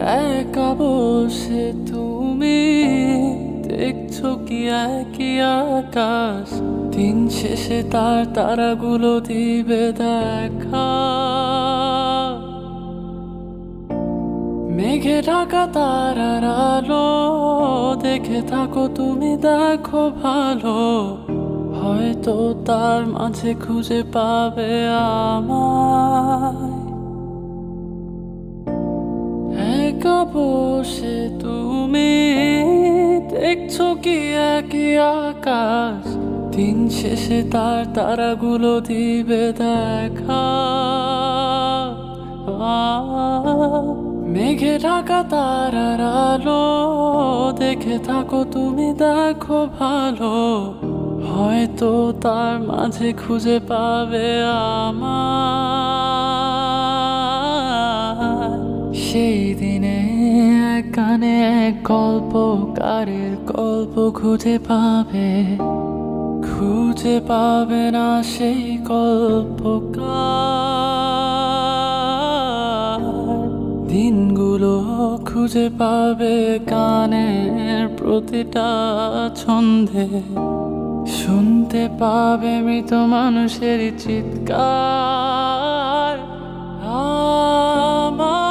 একা বসে তুমি দেখছো কি একই আকাশ, দিন শেষে তার তারাগুলো দিবে দেখা। মেঘে ঢাকা তারার আলো দেখে থাকো তুমি, দেখো ভালো, হয়তো তার মাঝে খুঁজে পাবে আমায়। একা বসে তুমি দেখছো কি একই আকাশ, দিন শেষে তার তারাগুলো দিবে দেখা। মেঘে ঢাকা তারার আলো দেখে থাকো তুমি, দেখো ভালো, হয়তো তার মাঝে খুঁজে পাবে আমায়। সেই দিনে এক গানে এক গল্পকারের গল্প খুঁজে পাবে, খুঁজে পাবে না সেই গল্পকার। দিনগুলো খুঁজে পাবে গানের প্রতিটা ছন্দে, শুনতে পাবে মৃত মানুষের চিৎকার। আমার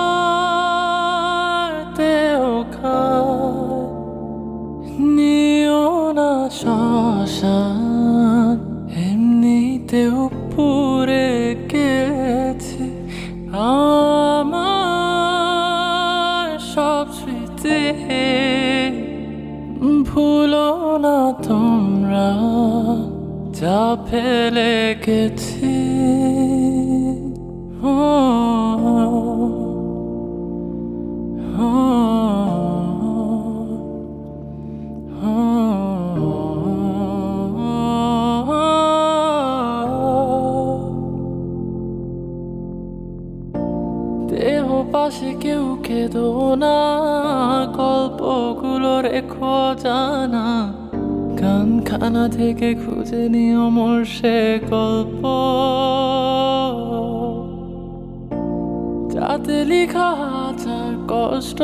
দেহ খায় নিও না শ্মশান, এমনিতেও পুড়ে গেছে আমার সব স্মৃতি। ভুলো না তোমরা যা ফেলে গেছি। দেহ পাশে কেউ কেঁদো না, গল্পগুলো রেখো জানা, গানখানা থেকে খুঁজে নিও মোর সে গল্প, যাতে লিখা হাজার কষ্ট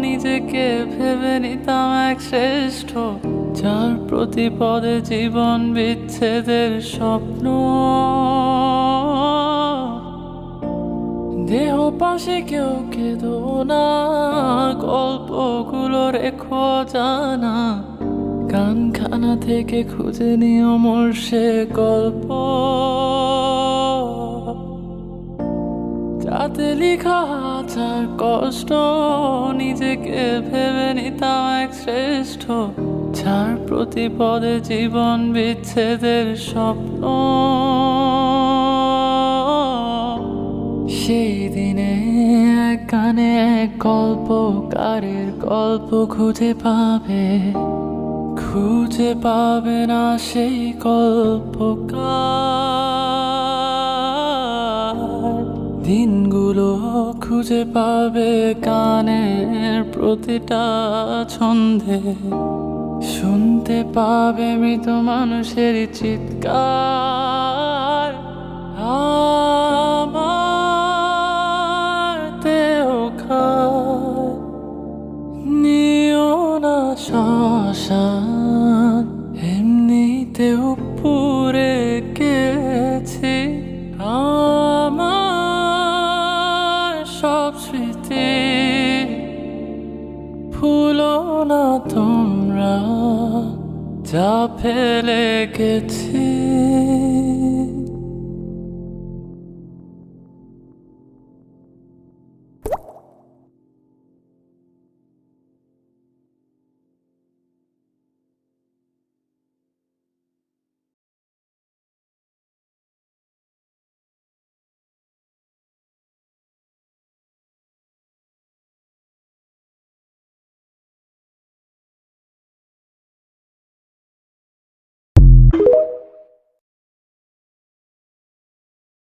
নিজেকে ভেবে নিতাম এক শ্রেষ্ঠ, যার প্রতি পদে জীবন বিচ্ছেদের স্বপ্ন। দেহ পাশে কেউ কেঁদো না, গল্পগুলো রেখো জানা, গানখানা থেকে খুঁজে নিও মোর সে গল্প, যাতে লিখা হাজার কষ্ট নিজেকে ভেবে নিতাম এক শ্রেষ্ঠ, যার প্রতি পদে জীবন বিচ্ছেদের স্বপ্ন। সেই দিনে এক গানে এক গল্পকারের গল্প খুঁজে পাবে, খুঁজে পাবে না সেই গল্পকার। দিনগুলো খুঁজে পাবে গানের প্রতিটা ছন্দে, শুনতে পাবে মৃত মানুষের চিৎকার। আমার দেহ খায় নিও না শ্মশান, এমনিতেও পুড়ে গেছি আমার সব স্মৃতি। ভুলো না তোমরা যা ফেলে গেছি।